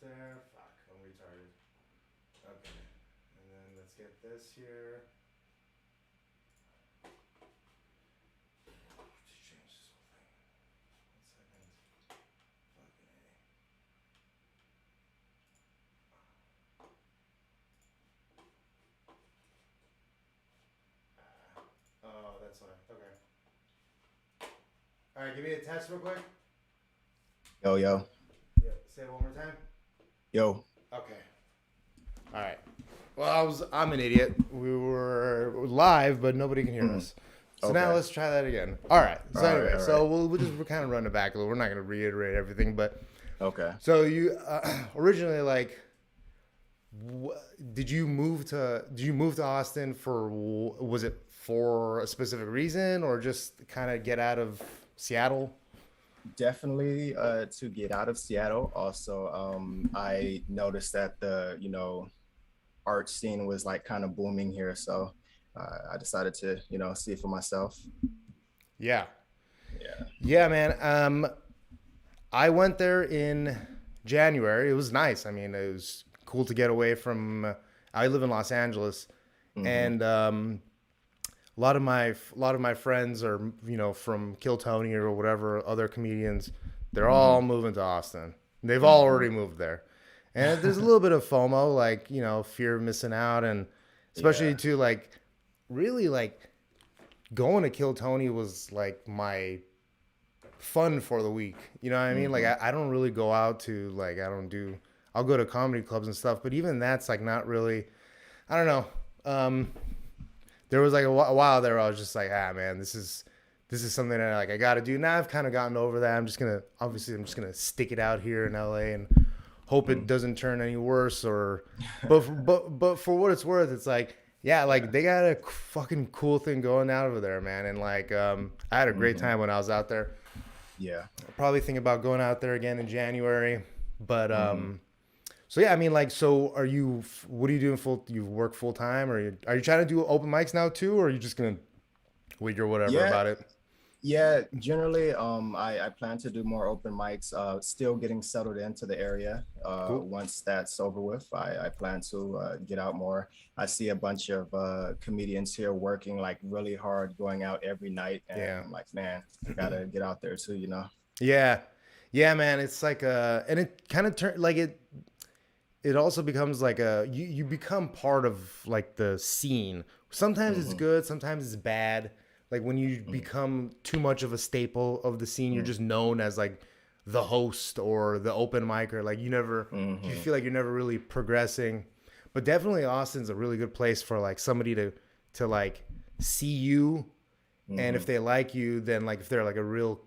there. Fuck, I'm retarded. Okay, and then let's get this here. Just change this whole thing. 1 second. Fucking A. Oh, that's why. Okay. All right, give me a test real quick. Yo, yo, Yeah, say it one more time. yo. Okay. All right. Well, I'm an idiot. We were live, but nobody can hear us. So now Okay. let's try that again. All right. So All right, anyway, all so right. we'll just kind of run it back a little. We're not going to reiterate everything, but Okay. so you originally like, did you move to Austin for was it for a specific reason or just kind of get out of Seattle? Definitely to get out of Seattle. Also, I noticed that the, art scene was like kind of booming here. So I decided to, see it for myself. Yeah. Yeah. Yeah, man. I went there in January. It was nice. I mean, it was cool to get away from. I live in Los Angeles, Mm-hmm. and a lot of my friends are from Kill Tony or whatever other comedians. They're Mm-hmm. all moving to Austin. They've all Mm-hmm. already moved there, and there's a little bit of FOMO, like fear of missing out, and especially Yeah. to like really like going to Kill Tony was like my fun for the week. You know what I mean? Like Mm-hmm. I don't really go out to like I don't do. I'll go to comedy clubs and stuff, but even that's like not really. I don't know. There was like a while there where I was just like, man, this is something that like I got to do. Now I've kind of gotten over that. I'm just gonna stick it out here in LA and hope it doesn't turn any worse. Or, but for what it's worth, it's like yeah, like they got a fucking cool thing going out over there, man. And like I had a great Mm-hmm. time when I was out there. Yeah. I'll probably think about going out there again in January. But Mm-hmm. so yeah, I mean, like, so are you? What are you doing full? You work full time, or are you trying to do open mics now too, or are you just gonna wait or whatever Yeah. about it? Yeah, generally, I plan to do more open mics. Still getting settled into the area. Cool. Once that's over with, I plan to get out more. I see a bunch of comedians here working like really hard, going out every night, and Yeah. I'm like, man, I gotta get out there too, you know? Yeah. Yeah, man. It's like and it kind of turn like it also becomes like you become part of like the scene. Sometimes it's Mm-hmm. good, sometimes it's bad. Like when you become too much of a staple of the scene, you're Mm-hmm. just known as like the host or the open micer. Like you Mm-hmm. feel like you're never really progressing. But definitely Austin's a really good place for like somebody to like see you, and if Mm-hmm. they like you, then like if they're like a real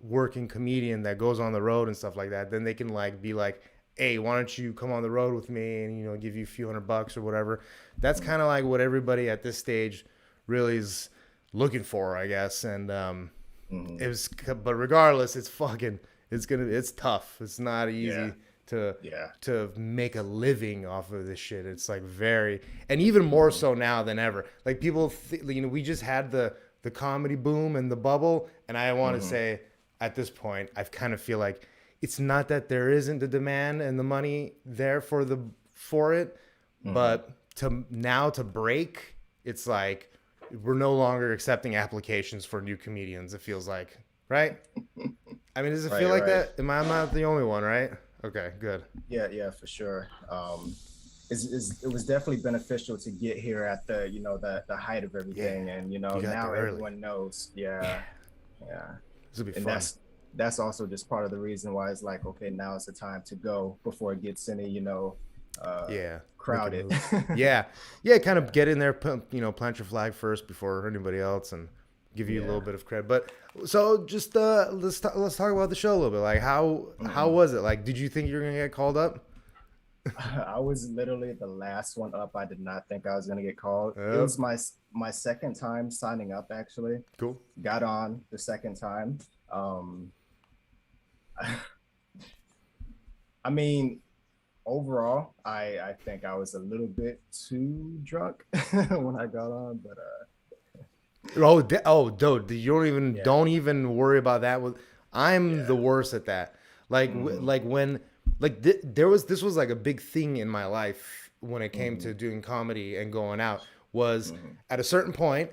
working comedian that goes on the road and stuff like that, then they can like be like, hey, why don't you come on the road with me and give you a few $100 or whatever. That's kind of like what everybody at this stage really is looking for, I guess. And Mm-hmm. it was, but regardless, it's tough. It's not Yeah. easy to Yeah. to make a living off of this shit. It's like very, and even more Mm-hmm. so now than ever. Like people, we just had the comedy boom and the bubble, and I want to Mm-hmm. say at this point, I kind of feel like it's not that there isn't the demand and the money there for it, Mm-hmm. but to break, it's like we're no longer accepting applications for new comedians. It feels like, right? I mean, does it feel Right, like right. that? I'm not the only one, right? Okay, good. Yeah, yeah, for sure. It was definitely beneficial to get here at the, the height of Yeah, everything, and you got there now early. everyone knows. Yeah, Yeah, yeah, this will be and fun. that's also just part of the reason why it's like, okay, now is the time to go before it gets any, uh, Yeah, make a crowded. move. Yeah, yeah, kind of Yeah, get in there, plant your flag first before anybody else, and give you a little yeah. bit of credit. But so just let's talk about the show a little bit. Like how Mhm. was it? Like, did you think you were gonna get called up? I was literally the last one up. I did not think I was gonna get called. It Yep. was my second time signing up actually. Cool. Got on the second time. Um, I mean, overall, I think I was a little bit too drunk when I got on, but Dude, you yeah, don't even worry about that. I'm the yeah. worst at that. Like Hmm. like when like this was like a big thing in my life when it came to doing comedy and going out was at a certain point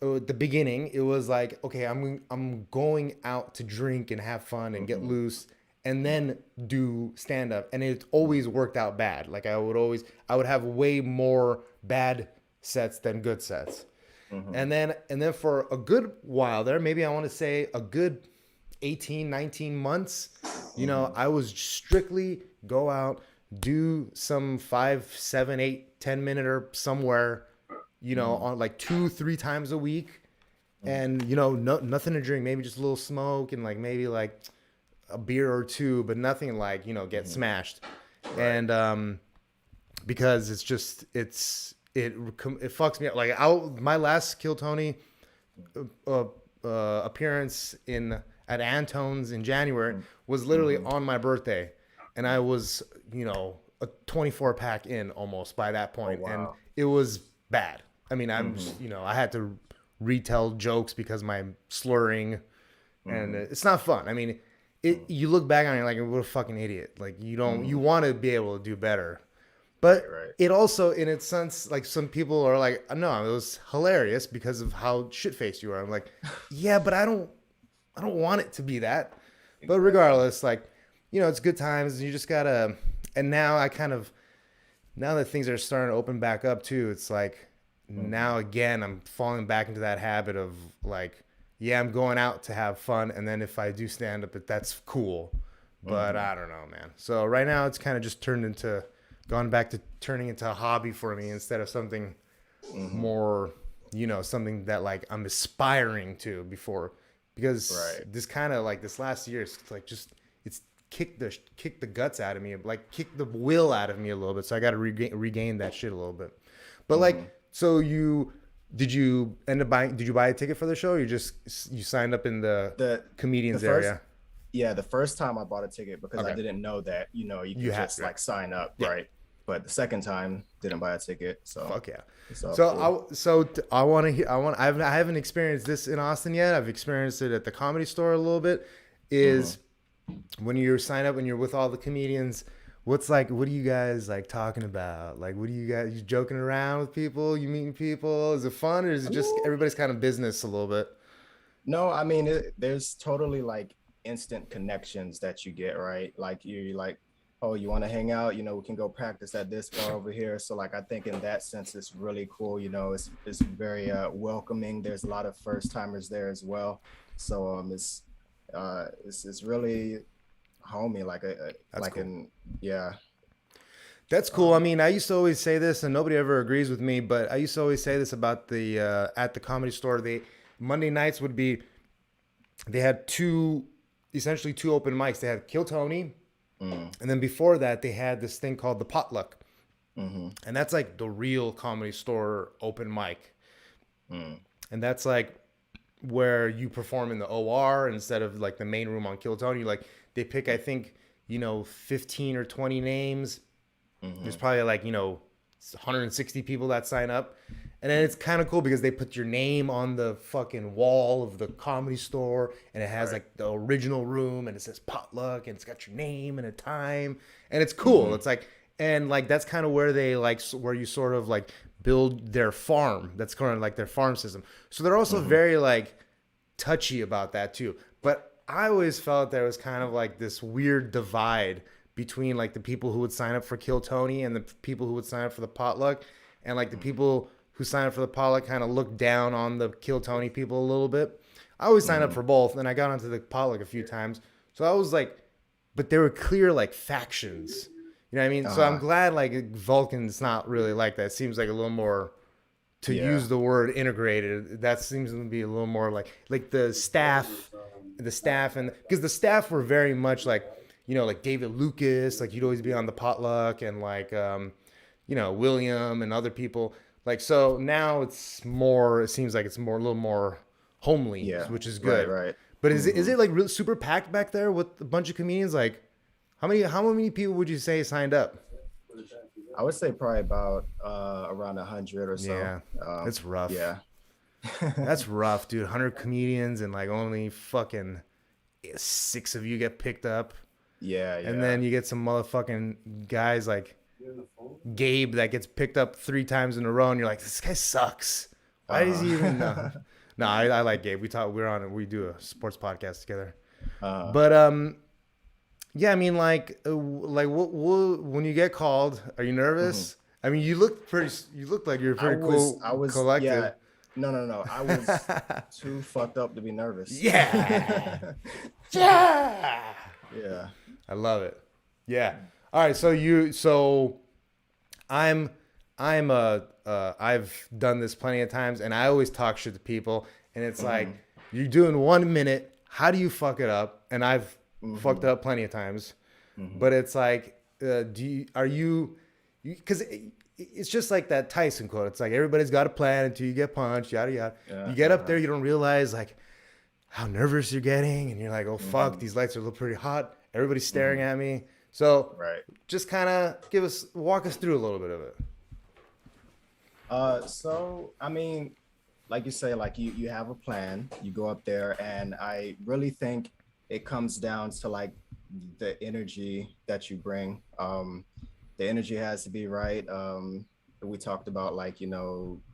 at the beginning it was like, okay, I'm going out to drink and have fun and get loose and then do stand up, and it always worked out bad. Like I would have way more bad sets than good sets. And then for a good while there, maybe I want to say a good 18, 19 months, you know, I was strictly go out, do some 5, 7, 8, 10 minute or somewhere, you know, on like 2, 3 times a week. And, you know, nothing to drink, maybe just a little smoke and like maybe like a beer or two, but nothing like, you know, get smashed. Right. And because it's just, it fucks me up. Like my last Kill Tony appearance at Antone's in January was literally on my birthday, and I was, you know, a 24 pack in almost by that point. Oh, wow. And it was bad. I mean, you know, I had to retell jokes because my slurring, and it's not fun. I mean, you look back on it like, what a fucking idiot. Like you want to be able to do better. But it also, in its sense, like some people are like, no, it was hilarious because of how shit-faced you are. I'm like, yeah, but I don't want it to be that. But regardless, like, you know, it's good times. You just gotta, and now now that things are starting to open back up too, it's like, now again, I'm falling back into that habit of like, yeah, I'm going out to have fun. And then if I do stand up, that's cool. But I don't know, man. So right now it's kind of just gone back to turning into a hobby for me instead of something more, you know, something that like I'm aspiring to before, because this kind of like this last year, it's like just, it's kicked the guts out of me, like kicked the will out of me a little bit. So I got to regain that shit a little bit. But like, so did you buy a ticket for the show? Or you signed up in the comedians area? Yeah, the first time I bought a ticket because I didn't know that, you know, you could just like sign up, right? But the second time, didn't buy a ticket. So fuck yeah. Cool. I haven't experienced this in Austin yet. I've experienced it at the Comedy Store a little bit. Is when you sign up and you're with all the comedians, what are you guys like talking about? Like, you joking around with people? You meeting people? Is it fun, or is it just everybody's kind of business a little bit? No, I mean, there's totally like instant connections that you get, right? Like you're like, oh, you want to hang out? You know, we can go practice at this bar over here. So like, I think in that sense, it's really cool. You know, it's very welcoming. There's a lot of first timers there as well. So it's really homey, like yeah. That's cool. I mean, I used to always say this, and nobody ever agrees with me, but I used to always say this about the at the Comedy Store. Monday nights they had essentially two open mics. They had Kill Tony. And then before that, they had this thing called the Potluck. And that's like the real Comedy Store open mic. And that's like where you perform in the OR instead of like the main room on Kill Tony. Like they pick, I think, you know, 15 or 20 names. There's probably like, you know, 160 people that sign up. And then it's kind of cool because they put your name on the fucking wall of the Comedy Store, and it has like the original room, and it says Potluck, and it's got your name and a time, and it's cool. It's like, and like that's kind of where they like where you sort of like build their farm. That's kind of like their farm system. So they're also very like touchy about that too. But I always felt there was kind of like this weird divide between like the people who would sign up for Kill Tony and the people who would sign up for the Potluck, and like the people who signed up for the Potluck kind of looked down on the Kill Tony people a little bit. I always signed up for both, and I got onto the Potluck a few times. So I was like, but there were clear like factions. You know what I mean? So I'm glad like Vulcan's not really like that. It seems like a little more, to use the word integrated, that seems to be a little more like the staff, and because the staff were very much like, you know, like David Lucas, like you'd always be on the Potluck, and like, you know, William and other people. Like, so now it seems like it's a little more homely, which is good. Right. But is it like really super packed back there with a bunch of comedians? Like, how many people would you say signed up? I would say probably about around 100 or so. Yeah, it's rough. Yeah. That's rough, dude. 100 comedians and like only fucking 6 of you get picked up. Yeah, And yeah. then you get some motherfucking guys like Gabe that gets picked up 3 times in a row, and you're like, this guy sucks. Why does he even know? Uh-huh. No, I like Gabe. We talk. We're on. We do a sports podcast together. uh But yeah. I mean, like when you get called, are you mhm. nervous? I mean, you look pretty. You look like you're pretty cool, I was, yeah. collected. No, no, no. I was too fucked up to be nervous. Yeah. Yeah. Yeah. I love it. Yeah. All right. So I'm I've done this plenty of times, and I always talk shit to people, and it's like Mhm. you're doing 1 minute. How do you fuck it up? And I've fucked it Mhm. up plenty of times, Mhm. but it's like, are you? Because it's just like that Tyson quote. It's like everybody's got a plan until you get punched. Yada yada. Yeah. You get up there, you don't realize like how nervous you're getting, and you're like, oh fuck, Mhm. these lights are a little pretty hot. Everybody's staring Mhm. at me. So Right. just kind of walk us through a little bit of it. So I mean, like you say, like you have a plan, you go up there, and I really think it comes down to like the energy that you bring. The energy has to be right. We talked about like,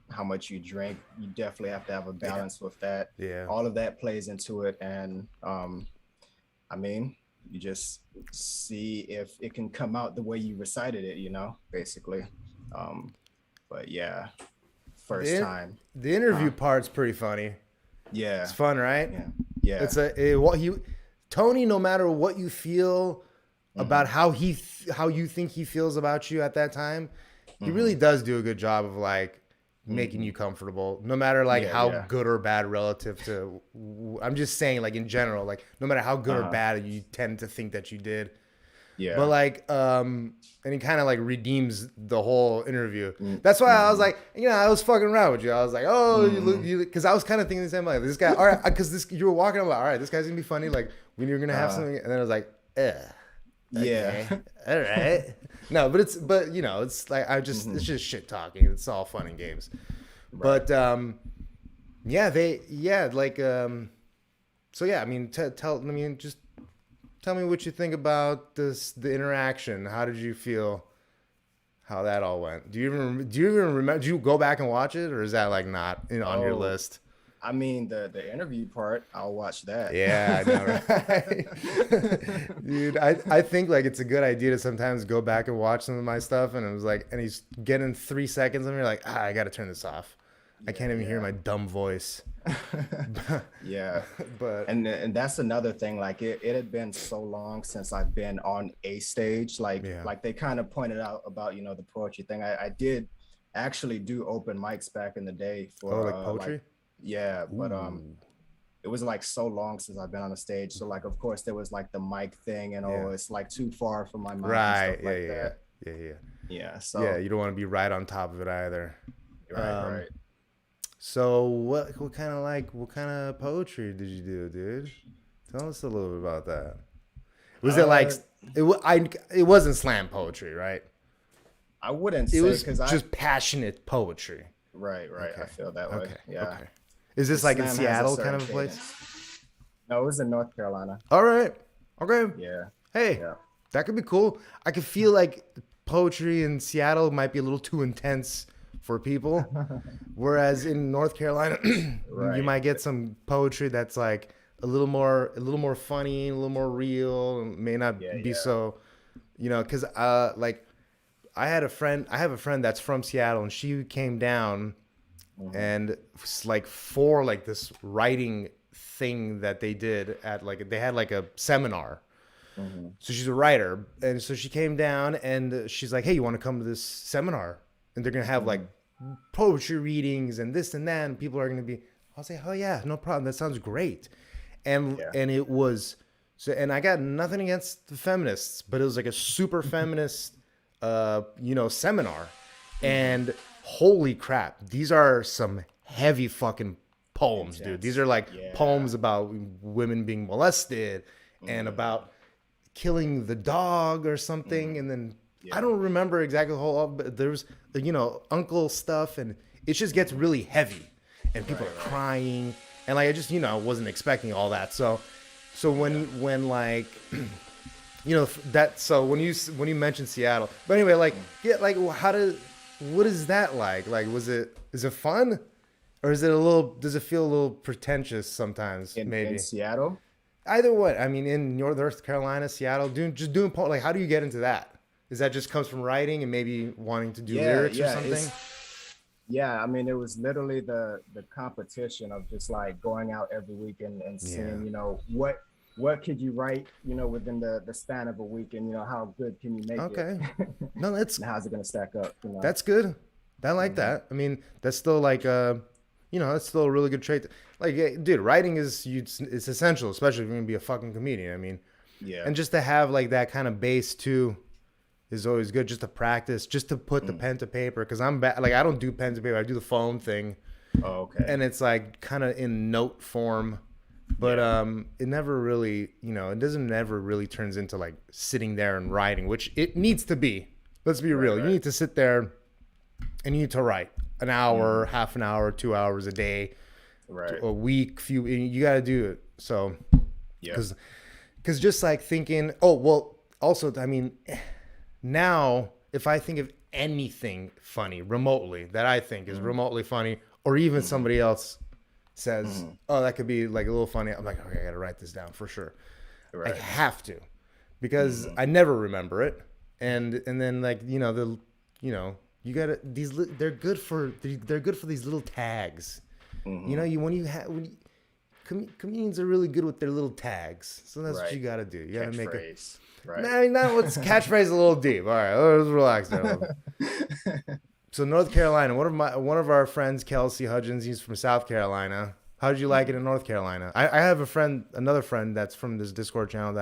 how much you drink. You definitely have to have a Yeah. balance with that. Yeah. All of that plays into it. And I mean, you just see if it can come out the way you recited it, basically. Um, but yeah, first The, time. the interview Uh, part's pretty funny. yeah, It's fun, right? yeah, yeah. It's what he Tony. No matter what you feel about Hmm. how you think he feels about you at that time, he really Hmm. does do a good job of like making Hmm. you comfortable. No matter like Yeah, how yeah. good or bad relative to, I'm just saying like in general, like no matter how good or Uh-huh. bad you tend to think that you did. But Yeah. like, and he kind of like redeems the whole interview. That's why I was Mm-hmm. like, I was fucking around with you. I was like, oh, Hmm. because I was kind of thinking the same, like, this guy, all right, because you were walking, I'm like, all right, this guy's gonna be funny, like, when you're gonna have Uh, something, and then I was like, okay, yeah. all right. No, but it's like, Hmm. it's just shit talking. It's all fun and games. Right. But, like, so yeah, I mean, just tell me what you think about the interaction. How did you feel? How that all went? Do you even remember? Do you go back and watch it, or is that like not on your Oh, list? I mean, the interview part, I'll watch that. Yeah, I know, right? Dude, I think like it's a good idea to sometimes go back and watch some of my stuff, and it was like, and he's getting 3 seconds, and you're like, I got to turn this off. I Yeah, can't even hear yeah. my dumb voice. Yeah. But And that's another thing. Like it had been so long since I've been on a stage. yeah, Like they kind of pointed out about, the poetry thing. I did actually do open mics back in the day oh, for like poetry. yeah, but Ooh, it was like so long since I've been on a stage. So like of course there was like the mic thing and yeah, it's like too far from my mind and right, stuff yeah, like yeah, that. yeah, yeah, Yeah. yeah. So You don't want to be right on top of it either. right, Um, right. So what kind of poetry did you do, dude? Tell us a little bit about that. Was it like Uh it wasn't slam poetry, right? I wouldn't It say was because I just passionate poetry. right, right. I Okay. feel that way. Okay. Yeah. Okay. Is this The like in slam has a Seattle kind certain of a place? cadence. No, it was in North Carolina. All right. Okay. Yeah, Hey, yeah. that could be cool. I could feel like poetry in Seattle might be a little too intense for people. Whereas in North Carolina, you Right. might get some poetry that's like a little more funny, a little more real, and may Yeah, not be yeah. so, because like I have a friend that's from Seattle, and she came down, Hmm. and like for like this writing thing that they did at like they had like a seminar. Hmm. So she's a writer, and so she came down, and she's like, "Hey, you want to come to this seminar? And they're gonna have like Hmm. poetry readings and this and that, and people are gonna be." I'll say, "Oh yeah, no problem. That sounds great." And Yeah. it was so, and I got nothing against the feminists, but it was like a super feminist, seminar, Hmm. and holy crap, these are some heavy fucking poems, dude. These Intense. are like Yeah. poems about women being molested and Hmm. about killing the dog or something, Hmm. and then I Yeah. don't remember exactly the whole, but there was uncle stuff, and it just gets really heavy, and people Right, are right. crying, and like I just wasn't expecting all that. So when like you know that. So when you mentioned Seattle, but anyway, like get like what is that like? Like, is it fun, or is it a little? Does it feel a little pretentious sometimes? In Maybe Seattle. either way. I mean, in North Carolina, Seattle, doing like how do you get into that? Is that just comes from writing and maybe wanting to do Yeah, lyrics or yeah, something? yeah. I mean, it was literally the competition of just like going out every week and Yeah. seeing, what could you write, within the span of a week, and how good can you make it, Okay. No, that's and how's it gonna stack up, That's good. I like hmm that. I mean, that's still like that's still a really good trait. Like, dude, writing it's essential, especially if you're gonna be a fucking comedian. I mean, Yeah. and just to have like that kind of base too is always good. Just to practice, just to put the Mm. pen to paper. Because I'm bad. Like, I don't do pen to paper. I do the phone thing, Oh, okay. and it's like kind of in note form. But Yeah. it never really, it doesn't never really turns into like sitting there and writing, which it needs to be. Let's be Right. real. You Right. need to sit there and you need to write an hour, hmm half an hour, 2 hours a day, Right. a week, you got to do it. So, Yep. because just like thinking, oh, well, also, I mean, now if I think of anything funny remotely that I think is hmm remotely funny, or even hmm somebody else says, hmm oh, that could be like a little funny, I'm like, okay, I got to write this down for sure. I Right. have to, because hmm I never remember it. And then like, you gotta they're good for these little tags. hmm You when you have comedians are really good with their little tags, so that's what Right. you gotta do. You gotta make a. Catchphrase. Right. I mean, that was catchphrase a little deep. All right, let's relax there. A little. So North Carolina, one of our friends, Kelsey Hudgens, he's from South Carolina. How did you like it in North Carolina? I have another friend that's from this Discord channel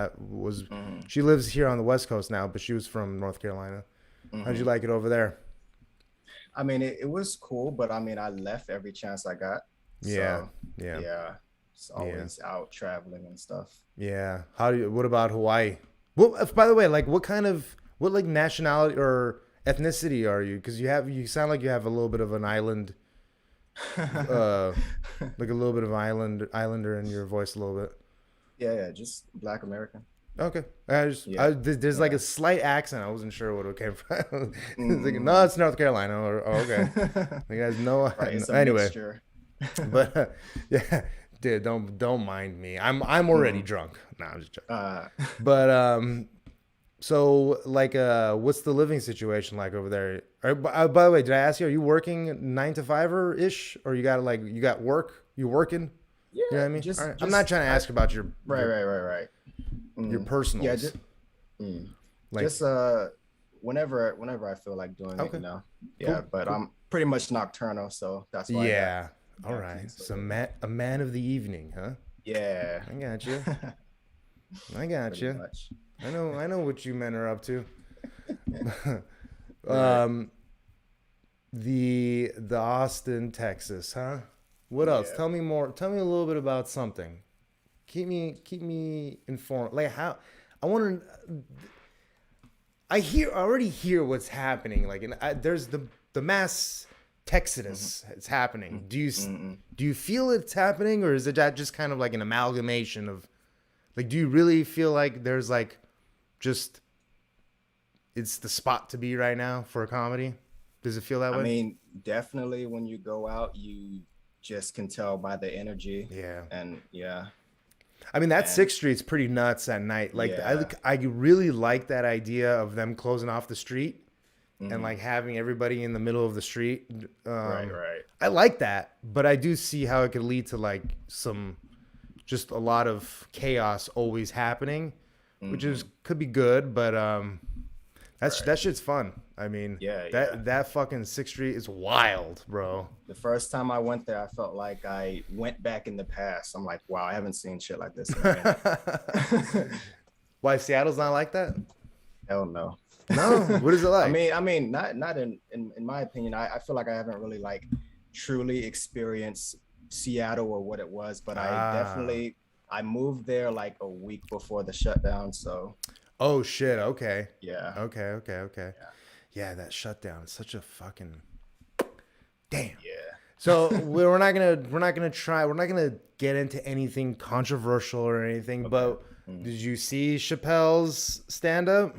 hmm she lives here on the West Coast now, but she was from North Carolina. How did you hmm like it over there? I mean, it was cool, but I mean, I left every chance I got. Yeah, So, yeah, yeah, it's yeah, always out traveling and stuff. yeah. What about Hawaii? Well, by the way, like what like nationality or ethnicity are you? Because you sound like you have a little bit of an island, uh, like a little bit of islander in your voice a little bit. Yeah, yeah, just Black American. Okay, Yeah, there's like yeah. a slight accent. I wasn't sure what it came from. It's like, no, Mm-mm. it's North Carolina. Or oh, okay, you guys know. Right, it's a Anyway, mixture. but yeah, dude, don't mind me. I'm already Mhm. drunk. Nah, I'm just joking. Uh, But so like what's the living situation like over there? By the way, did I ask you? Are you working 9 to 5 or ish, or you got work? You working? You know what yeah, I mean? All just right. I'm not trying to I ask about right, right, right, right. your Mm. Yeah, personals. just mm. Like, just whenever I feel like doing okay, it. cool, Yeah, but cool. I'm pretty much nocturnal, so that's why I Yeah. All got right. keys So over a man of the evening, huh? Yeah, I got you. I got pretty you. much. I know what you men are up to. Right. um, the Austin, Texas, huh? What else? Yeah. Tell me more. Tell me a little bit about something. Keep me informed. Like how I want to. I already hear what's happening. Like, and there's the mass Texodus. It's happening. Mm-mm. Do you feel it's happening, or is it that just kind of like an amalgamation of, like, do you really feel like there's like, just it's the spot to be right now for a comedy? Does it feel that I way? mean, definitely when you go out, you just can tell by the energy, Yeah. and yeah, I mean, that and Sixth Street's pretty nuts at night. Like, yeah. I really like that idea of them closing off the street and hmm like having everybody in the middle of the street. Right, right. I like that, but I do see how it could lead to like just a lot of chaos always happening, which hmm is could be good, but Right. that shit's fun. I mean, Yeah, yeah. that fucking Sixth Street is wild, bro. The first time I went there, I felt like I went back in the past. I'm like, wow, I haven't seen shit like this in a minute. Why Seattle's not like that? Hell no. No, what is it like? Not in my opinion. I feel like I haven't really like truly experienced Seattle or what it was, but Ah. I moved there like a week before the shutdown. So Oh shit. Okay. yeah, Okay. yeah, Yeah, that shutdown is such a fucking damn. yeah. So we're not gonna get into anything controversial or anything, Okay. but Did you see Chappelle's stand up?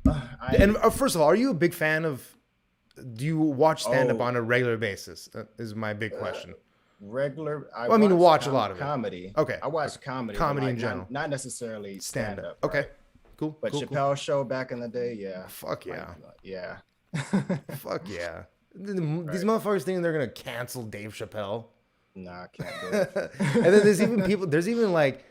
I And first of all, are you a big fan of? Do you watch stand up oh on a regular basis? Is my big uh, question. regular. I Well, I mean, watch watch a lot of it. comedy. Okay, I watch comedy, but comedy in like general, not necessarily stand stand up. up, Okay, right? cool, But cool, cool. Chappelle show back in the day, yeah, Fuck like yeah, yeah, fuck yeah. These right. motherfuckers think they're gonna cancel Dave Chappelle. Nah, I can't do And it. then there's even people. There's even like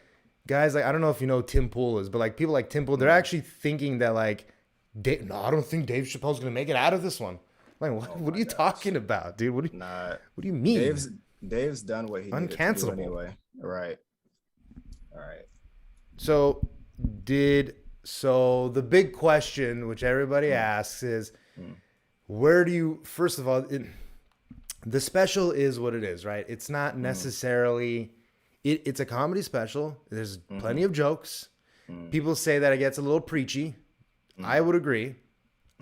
guys like I don't know if you know who Tim Pool is, but like people like Tim Pool, they're Mm. actually thinking that like, no, I don't think Dave Chappelle's gonna make it out of this one. Like, Oh what are my you gosh. talking about, dude? Nah, What do you mean? Dave's Dave's done what he needed to do Uncancelable. anyway. Right. All right. So so the big question which everybody Mm, asks is mm, where do you first of all the special is what it is, right? It's not mm, necessarily it's a comedy special. There's mm-hmm, plenty of jokes. mm, People say that it gets a little preachy. I mm, would agree. mm.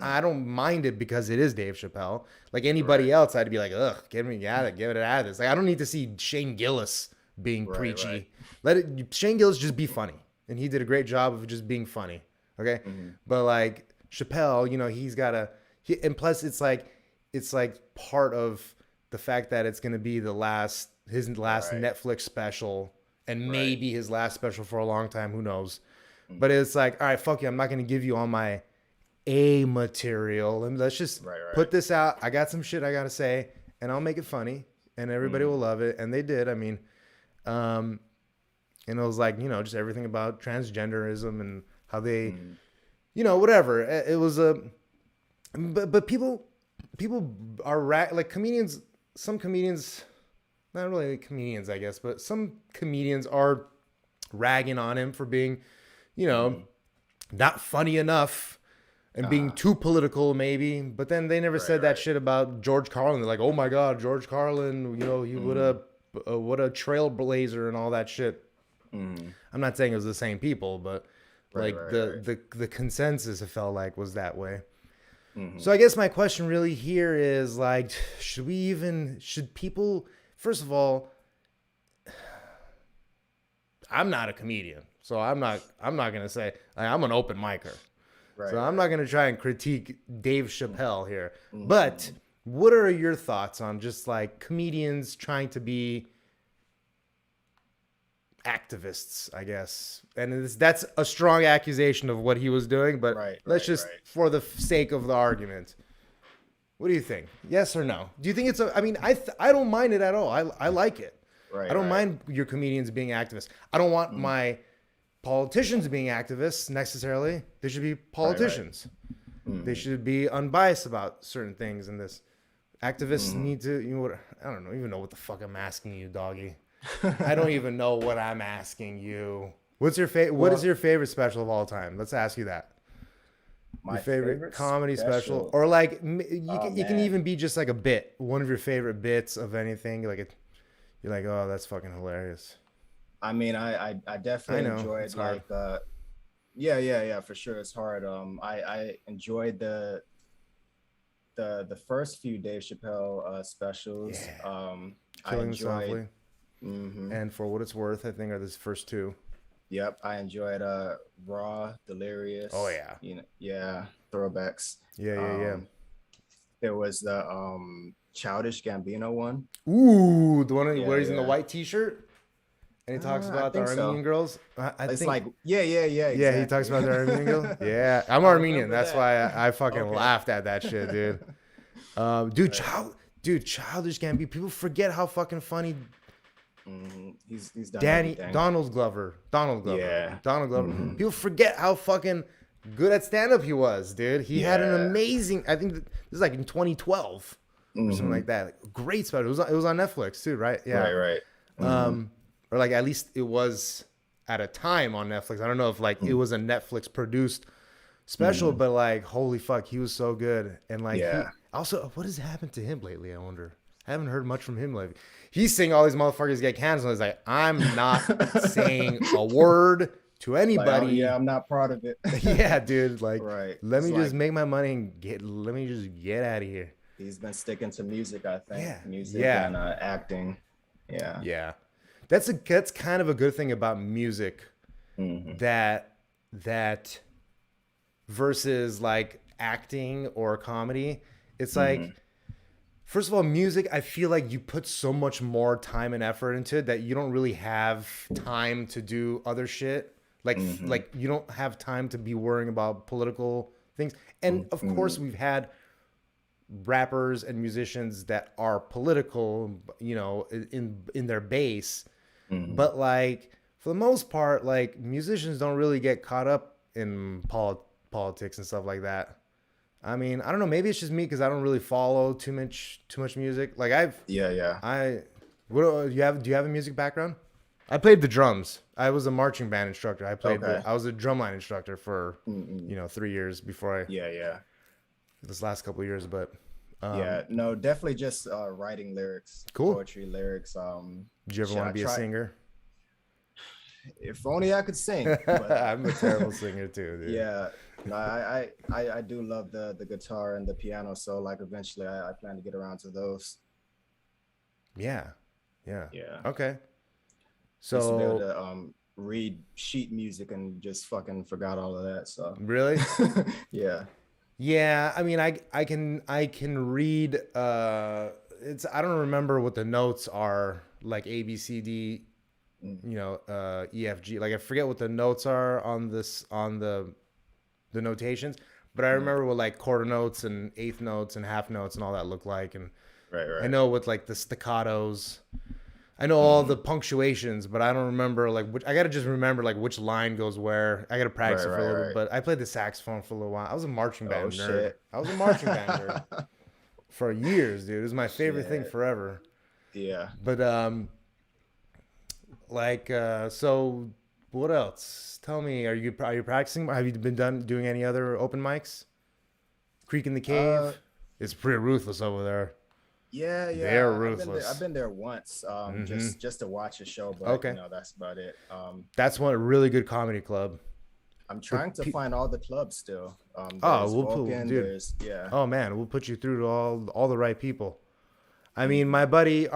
I don't mind it because it is Dave Chappelle. Like anybody Right. else, I'd be like, ugh, get it out of this. Like I don't need to see Shane Gillis being Right. Right. preachy. Let it Shane Gillis just be funny, and he did a great job of just being funny. Okay, Mm-hmm. but like Chappelle, he's got to. And plus, it's like part of the fact that it's gonna be his last Right. Netflix special, and Right. maybe his last special for a long time. Who knows? But Mm-hmm. it's like, all right, fuck you. I'm not gonna give you all my A material, and let's just Right. Right. put this out. I got some shit I gotta say, and I'll make it funny, and everybody will Mm-hmm. love it, and they did. I mean, um, and it was like just everything about transgenderism and how they, Mm-hmm. whatever. It was but people are like comedians. Some comedians, not really comedians, I guess, but some comedians are ragging on him for being, you know, Mm-hmm. not funny enough and being Uh-huh. too political, maybe. But then they never Right. said that Right. shit about George Carlin. They're like, oh my God, George Carlin, he would Mm-hmm. have, what a trailblazer and all that shit. Mm-hmm. I'm not saying it was the same people, but Right. like Right. the Right. the consensus it felt like was that way. Mm-hmm. So I guess my question really here is like, should people, first of all, I'm not a comedian, so I'm not gonna say I'm an open micer. Right. So I'm Right. not gonna try and critique Dave Chappelle here. But Mm-hmm. what are your thoughts on just like comedians trying to be activists, I guess? And that's a strong accusation of what he was doing, but Right. let's Right. just, Right. for the sake of the argument, what do you think? Yes or no? Do you think I mean, I don't mind it at all. I like it. Right. I don't Right. mind your comedians being activists. I don't want Mm. my politicians being activists necessarily. They should be Right. Right. politicians. They Mm-hmm. should be unbiased about certain things in this. Activists Mm-hmm. need to, I don't know, even know what the fuck I'm asking you, doggy. I don't even know what I'm asking you. What is Well, your favorite special of all time? Let's ask you that. Your my favorite favorite comedy special, special. or like Oh it can man. even be just like a bit, one of your favorite bits of anything. You're like, oh, that's fucking hilarious. I mean, I I definitely know it's enjoyed hard. like yeah, for sure. It's hard. I enjoyed the first few Dave Chappelle specials. Yeah, I Killing enjoyed. Softly, Hmm. and For What It's Worth, I think are the first two. Yep, I enjoyed Raw, Oh Delirious. yeah, Yeah, throwbacks. yeah. Um, there was the Childish Gambino one. Ooh, the one Yeah, where he's in the yeah. white T-shirt and he talks I about the think so. Armenian girls. I It's think, like yeah, yeah, he talks exactly. about the Armenian girl. Yeah, I'm I Armenian. remember That's that. why I fucking Okay. laughed at that shit, dude. Dude, Right. Childish Gambino. People forget how fucking funny He's done everything. Donald Glover. Yeah. Donald Glover. Mhm. People forget how fucking good at stand-up he was, dude. He had an Yeah. amazing. I think this is like in 2012 or something Mhm. like that. Like, great special. It was on Netflix too, right? Yeah. Right. Mhm. Or like at least it was at a time on Netflix. I don't know if like it was a Netflix produced special, but like holy fuck, he was so good. And like Yeah. also, what has happened to him lately? I wonder. I haven't heard much from him lately. He's seeing all these motherfuckers get canceled. He's like, I'm not saying a word to Like, anybody. yeah, I'm not proud of it. Yeah, dude. Like, Right. let It's me just like make my money and let me just get out of here. he's been sticking to music, I think. Yeah. Music Yeah. and acting. Yeah. Yeah. That's kind of a good thing about music. Hmm. that versus like acting or comedy. It's Hmm. like, first of all, music, I feel like you put so much more time and effort into it that you don't really have time to do other shit. Hmm. Like you don't have time to be worrying about political things. And of course, Hmm. we've had rappers and musicians that are political, you know, in their base, Hmm. but like for the most part, like musicians don't really get caught up in politics and stuff like that. I mean, I don't know. Maybe it's just me because I don't really follow too much music. Like Yeah, yeah. I, what you have? Do you have a music background? I played the drums. I was a marching band instructor. Okay. I was a drumline instructor for, Mm-mm. 3 years before Yeah, yeah. this last couple of years. But Yeah, no, definitely just writing lyrics, cool. poetry lyrics. Did you ever Shit, want I to be a try. singer? If only I could sing, but I'm a terrible singer too, dude. yeah, no, I do love the guitar and the piano. So like eventually, I plan to get around to those. Yeah, yeah. Yeah, Okay. used to be able So to read sheet music and just fucking forgot all of that. So really, yeah. yeah. I mean, I can read. It's I don't remember what the notes are like A B C D. Mm, E F G. Like I forget what the notes are on this on the notations, but I mm. remember what like quarter notes and eighth notes and half notes and all that look like, and Right, I right. know with like the staccatos. I know all Hmm. the punctuations, but I don't remember like which. I gotta just remember like which line goes where. I gotta practice Right, it for a right, little bit. right. But I played the saxophone for a little while. I was a marching Oh band nerd. shit. I was a marching band nerd for years, dude. It was my favorite thing Shit. forever. Yeah. But so what else? Tell me, are you practicing? Have you been done doing any other open mics? Creek in the Uh, Cave. It's pretty ruthless over there. yeah, They're yeah. I've been there. I've ruthless. been there once, Mm-hmm. just to watch a show, but Okay, that's about it. that's one really good comedy club. I'm The trying to pe- find all the clubs still. oh, There's we'll put, Vulcan. dude. There's yeah. Oh man, we'll put you through to all the right people. I mean, Hmm. my buddy,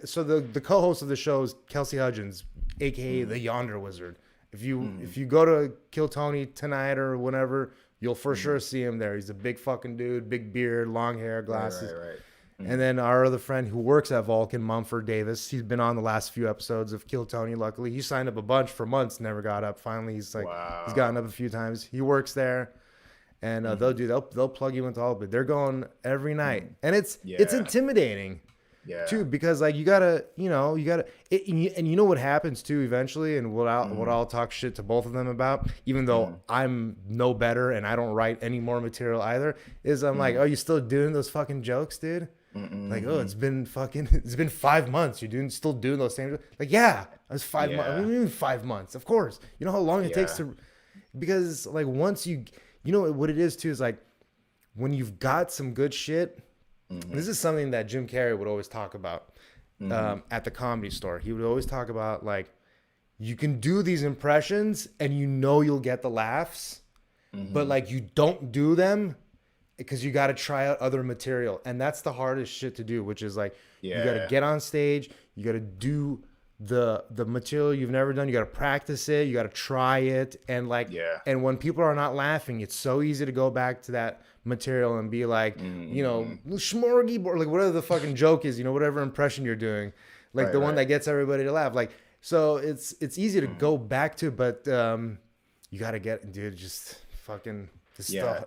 so the co-host of the show is Kelsey Hudgens, aka Hmm. the Yonder Wizard. Hmm. If you go to Kill Tony tonight or whenever, you'll for Hmm. sure see him there. He's a big fucking dude, big beard, long hair, Right, right, glasses. right. And Hmm. then our other friend who works at Vulcan, Mumford Davis, he's been on the last few episodes of Kill Tony. Luckily, he signed up a bunch for months, never got up. Finally, he's Wow. gotten up a few times. He works there, and Hmm. they'll plug you into all of it. They're going every night, Hmm. and it's Yeah, intimidating yeah. too because like you gotta and you know what happens too eventually, and what Hmm. I'll talk shit to both of them about, even though Hmm. I'm no better and I don't write any more material either, is I'm like, Hmm. oh, you still doing those fucking jokes, dude? Like, oh, Hmm. it's been 5 months. Still doing those same. Like, yeah, I was 5 months. I Yeah, mean, 5 months, of course. You know how long it takes yeah. to, because like once you know what it is too is like when you've got some good shit. Hmm. This is something that Jim Carrey would always talk about Hmm. at the Comedy Store. He would always talk about like you can do these impressions and you know you'll get the laughs, but Hmm. like you don't do them because you got to try out other material, and that's the hardest shit to do, which is like you got to Yeah, get on stage, you got to do the material you've never done, you got to practice it, you got to try it, and like yeah. and when people are not laughing, it's so easy to go back to that material and be like, Hmm. smorgy board, like whatever the fucking joke is, whatever impression you're doing, like Right, the one right. that gets everybody to laugh, like so it's easy to Hmm. go back to, but you got to get, dude, just fucking it's Yeah.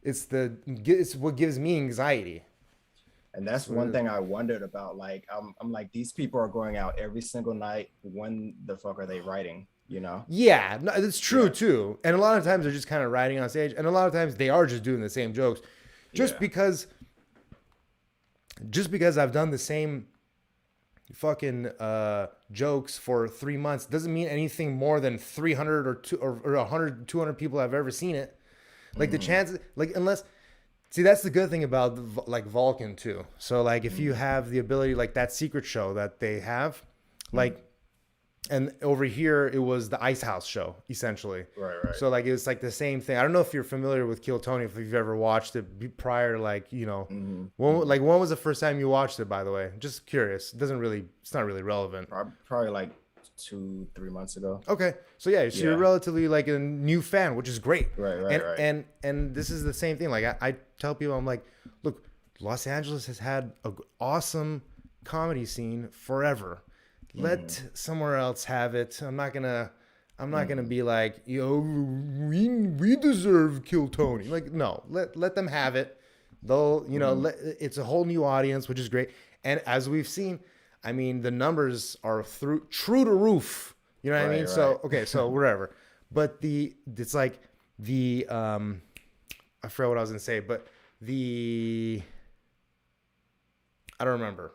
it's what gives me anxiety. And That's that's what it one is. thing I wondered about. Like, I'm like, these people are going out every single night. When the fuck are they writing? You know? Yeah, no, it's true Yeah, too. And a lot of times they're just kind of riding on stage, and a lot of times they are just doing the same jokes, just yeah. because just because I've done the same fucking jokes for 3 months doesn't mean anything more than 300 or 100 200 people have ever seen it. Like the Hmm. chances, like unless see, that's the good thing about like Vulcan too. So like if you Hmm. have the ability, like that secret show that they have, Hmm. like, and over here it was the Ice House show essentially. Right, right. So like it's like the same thing. I don't know if you're familiar with Kill Tony, if you've ever watched it prior, like Hmm. when was the first time you watched it? By the way, just curious. It doesn't really, it's not really relevant. Probably like 2-3 months ago. Okay, so yeah, so you're Yeah. relatively like a new fan, which is great. Right, right, and right. and this is the same thing. Like I tell people, I'm like, look, Los Angeles has had an awesome comedy scene forever. Let somewhere else have it. I'm not gonna be like, yo, we deserve Kill Tony. Like, no, let them have it. They'll, it's a whole new audience, which is great. And as we've seen, I mean, the numbers are true to roof. You know what I Right, mean? right. So okay, so whatever. But it's like the I forgot what I was gonna say, but I don't remember.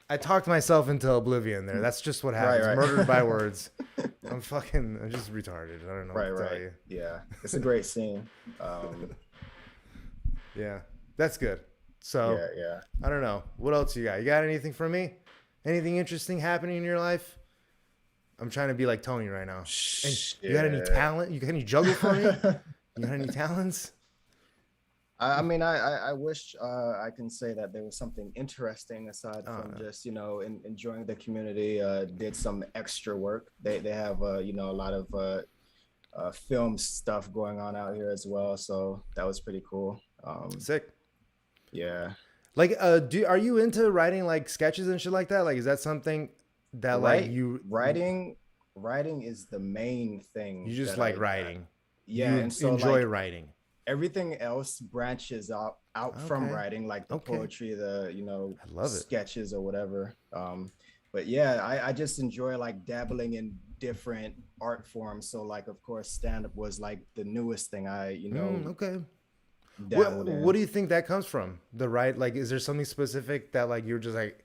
I talked myself into oblivion there. That's just what happens. right. Murdered by words. I'm just retarded. I don't know Right, what to tell right. you. Yeah, it's a great scene. Yeah, that's good. So Yeah, yeah. I don't know. What else you got? You got anything for me? Anything interesting happening in your life? I'm trying to be like Tony right now. And you got any Yeah. talent? You got any juggle for me? You got any talents? I mean, I wish I can say that there was something interesting aside Oh, from no. just, enjoying the community. Did some extra work. They have a lot of film stuff going on out here as well. So that was pretty cool. Sick. Yeah. Like, are you into writing like sketches and shit like that? Like, is that something that like Right. you Writing is the main thing. you just that like I- writing? Yeah, You and so enjoy like writing. everything else branches out from Okay. writing, like the Okay. poetry, the I love it. sketches or whatever. But yeah, I just enjoy like dabbling in different art forms. So like, of course, stand-up was like the newest thing I Okay. dabbled in. What do you think that comes from? The right, like, is there something specific that like you're just like,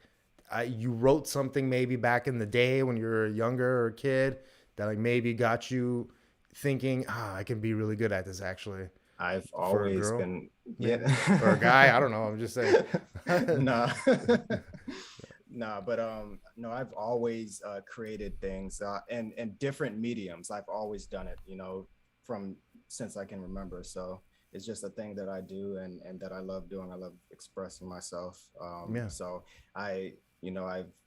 you wrote something maybe back in the day when you were younger or a kid that like maybe got you thinking, I can be really good at this actually, I've a always girl? been or a guy? I don't know. I'm just saying. nah. Nah, but no, I've always created things and different mediums. I've always done it, from since I can remember. So it's just a thing that I do and that I love doing. I love expressing myself. Yeah. So I've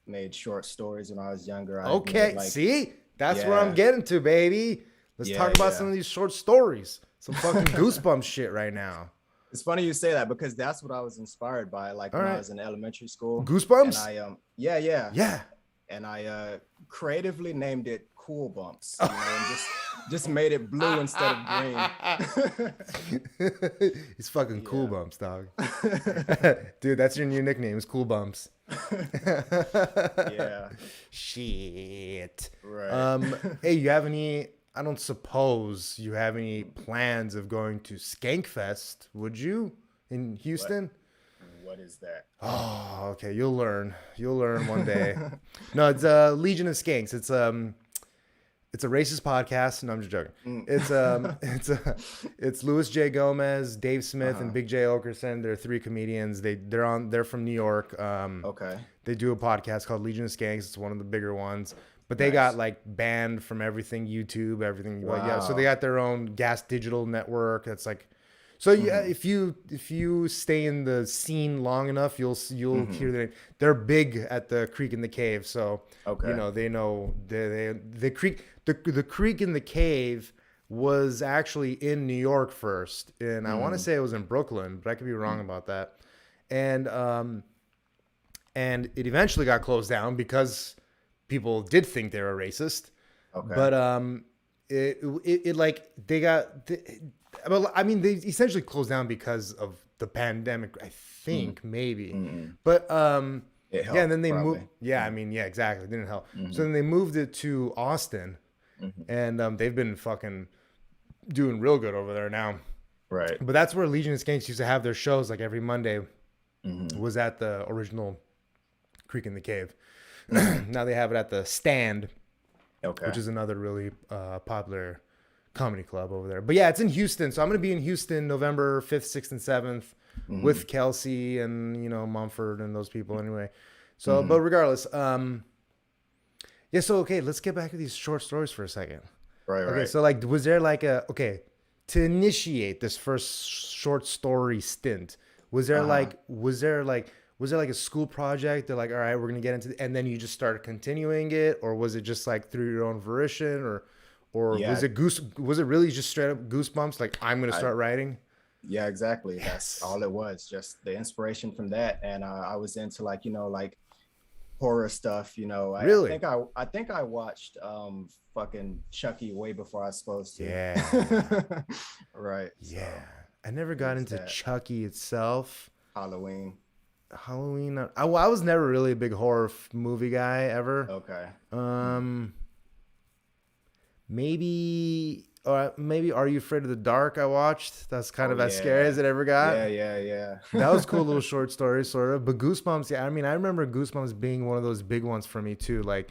made short stories when I was younger. I've Okay, made, like, see, that's where I'm Yeah. getting to, baby. Let's Yeah, talk about yeah. some of these short stories. Some fucking goosebumps shit right now. It's funny you say that because that's what I was inspired by. Like All when right. I was in elementary school. Goosebumps? And I yeah. Yeah. And I creatively named it Cool Bumps, and just made it blue instead of green. He's fucking cool Yeah. bumps, dog. Dude, that's your new nickname, is Cool Bumps. Yeah, Shit. right. Hey, you have any, I don't suppose you have any plans of going to Skankfest, would you? In Houston? What is that? Oh, okay. You'll learn. You'll learn one day. No, it's Legion of Skanks. It's a racist podcast. No, I'm just joking. It's Louis J. Gomez, Dave Smith, and Big J. Okerson. They're three comedians. They're from New York. Okay. They do a podcast called Legion of Skanks. It's one of the bigger ones. But they Nice. got like banned from everything, YouTube, everything. Like, yeah, so Wow. they got their own Gas Digital network. That's like, so yeah, if you stay in the scene long enough, you'll hear their name. They're big at the Creek in the Cave, so Okay. they know the creek. The Creek in the Cave was actually in New York first, and I want to say it was in Brooklyn, but I could be wrong about that. And it eventually got closed down because people did think they were racist. Okay. But it like they got. Well, I mean, they essentially closed down because of the pandemic. I think maybe, but It yeah, helped, and then they probably. moved. Yeah, I mean, yeah, exactly. It didn't help. So then they moved it to Austin, and they've been fucking doing real good over there now. Right. But that's where Legion of Skanks used to have their shows. Like every Monday was at the original Creek in the Cave. Now they have it at the Stand, Okay. which is another really popular comedy club over there. But yeah, it's in Houston. So I'm going to be in Houston November 5th, 6th, and 7th with Kelsey and, Mumford and those people anyway. So, but regardless, yeah, so, okay, let's get back to these short stories for a second. Right. Okay, Right. so like, was there like to initiate this first short story stint, was there like, was it like a school project? They're like, all right, we're gonna get into, and then you just started continuing it, or was it just like through your own volition, or was Yeah, it Was it really just straight up goosebumps? Like I'm gonna I start writing. yeah, exactly. That's Yes. all it was. Just the inspiration from that, and I was into like like horror stuff. Really? I think I watched fucking Chucky way before I was supposed to. Yeah. Right. Yeah. So I never it got was into that Chucky itself. Halloween. Halloween. I was never really a big horror movie guy ever. Okay. Mm. Um, maybe Are You Afraid of the Dark? I watched. That's kind Oh of as scary yeah. as it ever got. Yeah. That was a cool little short story, sort of. But Goosebumps, yeah. I mean, I remember Goosebumps being one of those big ones for me too. Like,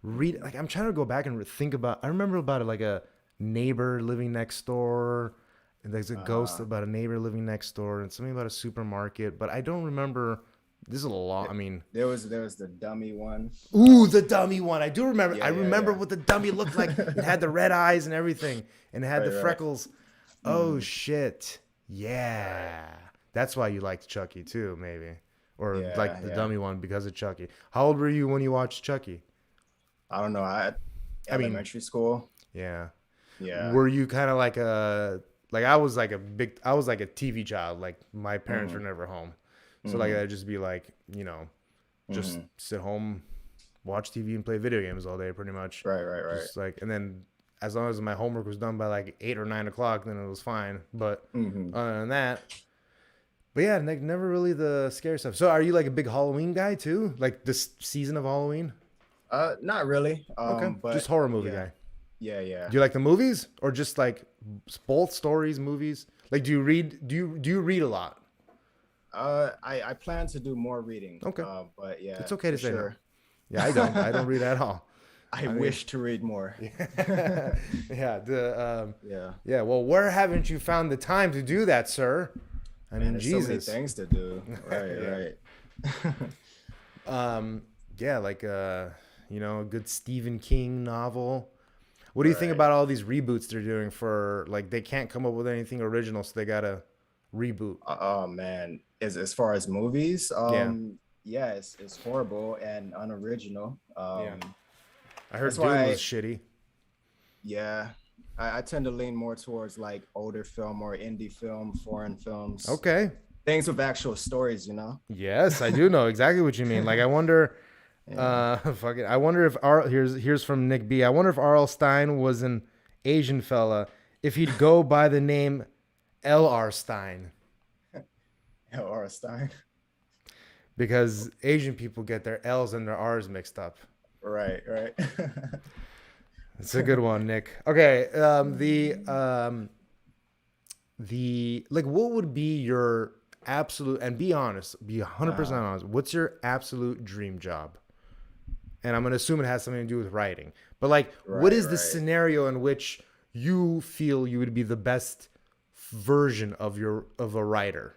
I'm trying to go back and think about. I remember about it like a neighbor living next door. And there's a ghost Uh, about a neighbor living next door, and something about a supermarket. But I don't remember. This is a lot. I mean, there was the dummy one. ooh, the dummy one. I do remember. I remember Yeah. what the dummy looked like. It had the red eyes and everything, and it had the Right. freckles. Oh Mm, shit! right. Yeah, that's why you liked Chucky too, maybe, or like the Yeah. dummy one because of Chucky. How old were you when you watched Chucky? I don't know. I mean, Elementary school. yeah. Yeah. Were you kind of like a like I was like a TV child. Like my parents were Mm, never home, so like mm, I'd just be like, just mm. sit home, watch TV and play video games all day, pretty much. Right. Just like, and then as long as my homework was done by like 8 or 9 o'clock, then it was fine. But Hmm. other than that, but yeah, like never really the scary stuff. So are you like a big Halloween guy too? Like this season of Halloween? Not really. Okay, just But horror movie yeah, guy. yeah. Do you like the movies or just like both stories, movies? Like, do you read? Do you read a lot? I plan to do more reading. Okay, But yeah, it's okay to for say no. sure. Yeah, I don't. I don't read at all. I I mean, wish to read more. yeah. Yeah, Yeah. Well, where haven't you found the time to do that, sir? I man, mean, there's so many Jesus. things to do. Yeah. Right. Yeah, like a good Stephen King novel. What do you think Right. about all these reboots they're doing for like they can't come up with anything original, so they gotta reboot? Oh man, as far as movies, Yeah. yeah, it's horrible and unoriginal. Yeah. I That's heard Dune was why, shitty. yeah, I tend to lean more towards like older film or indie film, foreign films, Okay. things with actual stories. Yes, I do know exactly what you mean. Like I wonder Yeah. fuck it. I wonder if here's from Nick B. I wonder if R.L. Stein was an Asian fella, if he'd go by the name L.R. Stein. Or Stein. Because Asian people get their L's and their R's mixed up. Right. It's a good one, Nick. Okay, like what would be your absolute, and be honest, be 100% Uh, honest. What's your absolute dream job? And I'm going to assume it has something to do with writing. But like what is the right. scenario in which you feel you would be the best version of a writer?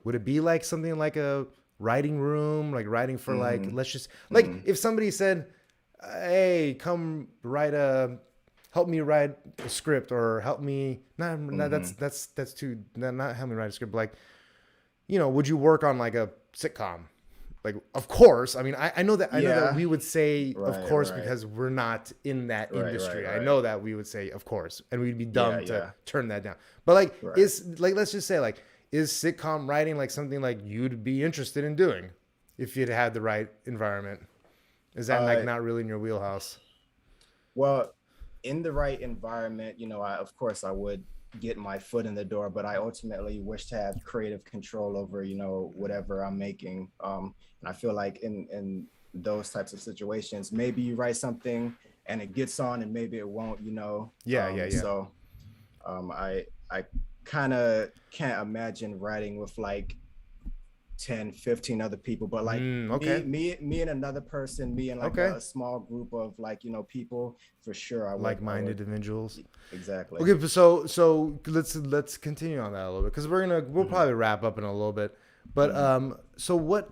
Would it be like something like a writing room, like writing for like Hmm. let's just like Hmm. if somebody said, "Hey, come help me write a script or help me not Hmm. that's too not help me write a script, but like would you work on like a sitcom?" Like, of course. I mean, I know that Yeah. we would say of course Right. because we're not in that industry. I Right. know that we would say of course, and we'd be dumb to Yeah. turn that down. But like, Right. is like let's just say like is sitcom writing like something like you'd be interested in doing if you'd had the right environment? Is that like Uh, not really in your wheelhouse? well, in the right environment, of course I would get my foot in the door, but I ultimately wish to have creative control over, whatever I'm making. And I feel like in those types of situations, maybe you write something and it gets on and maybe it won't. Yeah. So I kind of can't imagine writing with like 10, 15 other people, but like Okay. me and another person, me and like Okay. a small group of like, people, for sure Like-minded individuals. exactly. Okay, but so let's continue on that a little bit because we'll Hmm. probably wrap up in a little bit. But Hmm. so what?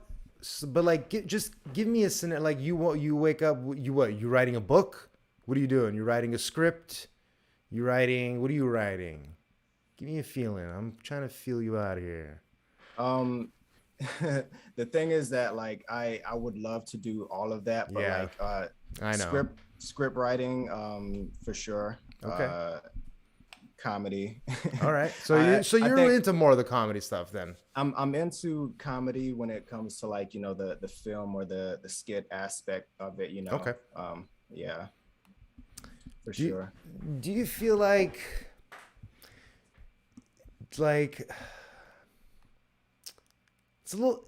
But like, just give me a scenario. Like you wake up, you writing a book? What are you doing? You writing a script? You writing? What are you writing? Give me a feeling. I'm trying to feel you out here. Um, The thing is that like I would love to do all of that, but Yeah, like I know. script writing for sure. Okay. Comedy. All right. So you I you're think into more of the comedy stuff then. I'm into comedy when it comes to like, you know, the film or the skit aspect of it, you know. Okay. Yeah, for Do you, sure. do you feel like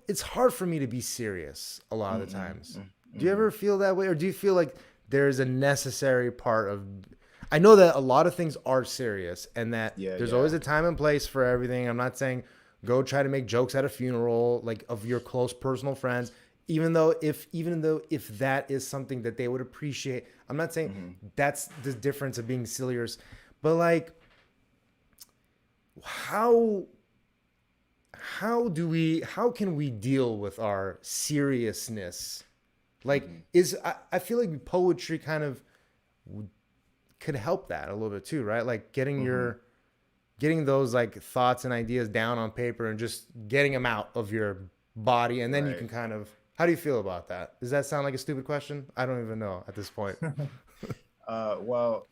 it's hard for me to be serious a lot of the Mm-mm, times. Do you mm-mm. ever feel that way, or do you feel like there's a necessary part of? I know that a lot of things are serious, and that Yeah, there's yeah. always a time and place for everything. I'm not saying go try to make jokes at a funeral, like of your close personal friends, even though if that is something that they would appreciate. I'm not saying Mm-hmm. that's the difference of being serious, but like how how can we deal with our seriousness? Like Mm-hmm. I feel like poetry kind of could help that a little bit too, right? Like Mm-hmm. getting those like thoughts and ideas down on paper and just getting them out of your body, and then you Right. can kind of, how do you feel about that? Does that sound like a stupid question? I don't even know at this point. Well,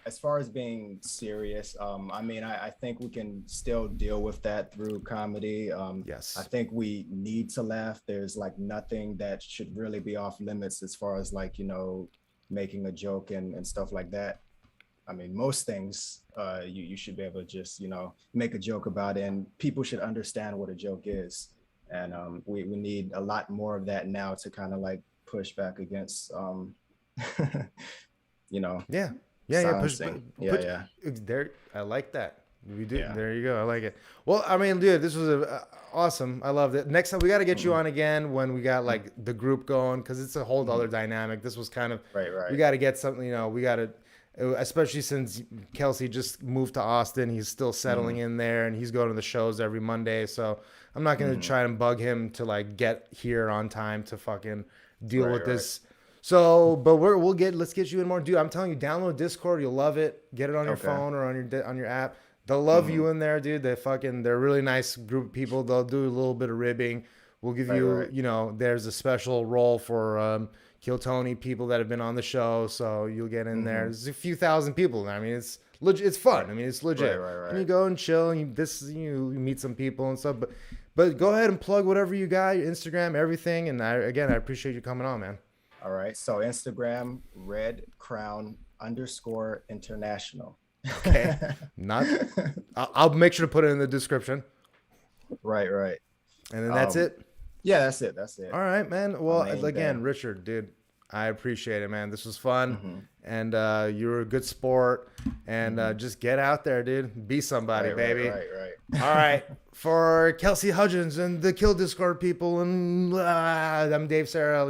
as far as being serious, I mean, I think we can still deal with that through comedy. I Yes. think we need to laugh. There's like nothing that should really be off limits as far as like, you know, making a joke and stuff like that. I mean, most things you should be able to just, you know, make a joke about it, and people should understand what a joke is. And we need a lot more of that now to kind of like push back against, you know, Yeah. Yeah, yeah. silencing. Yeah, Put yeah. there. I like that. We do. Yeah. There you go. I like it. Well, I mean, dude, this was awesome. I loved it. Next time we got to get you Mm-mm. on again when we got Mm-mm. like the group going, because it's a whole other Mm-mm. dynamic. This was kind of, Right, we right. got to get something. We got to, especially since Kelsey just moved to Austin. He's still settling Mm-hmm. in there, and he's going to the shows every Monday. So I'm not gonna Mm-hmm. try and bug him to like get here on time to fucking deal Right, with right. this. So, but let's get you in more, dude. I'm telling you, download Discord. You'll love it. Get it on your Okay. phone or on your app. They'll love Mm-hmm. you in there, dude. They're a really nice group of people. They'll do a little bit of ribbing. We'll give Right, you, right. there's a special role for Kill Tony people that have been on the show, so you'll get in there. Mm-hmm. There's a few thousand people. I mean, it's legit. It's fun. Right, I mean, it's right, legit. right, And you right. go and chill, and you meet some people and stuff. But go ahead and plug whatever you got, your Instagram, everything. And I appreciate you coming on, man. All right. So Instagram, Red Crown underscore international. Okay, not. I'll make sure to put it in the description, Right, right. and then that's Um, it. yeah, that's it. That's it. All right, man. My Well, main again, thing. Richard, dude, I appreciate it, man. This was fun, Mm-hmm. and you were a good sport. And Mm-hmm. just get out there, dude. Be somebody, Right, right, baby. right, right. All right. For Kelsey Hudgens and the Kill Discord people, and I'm Dave Sarah.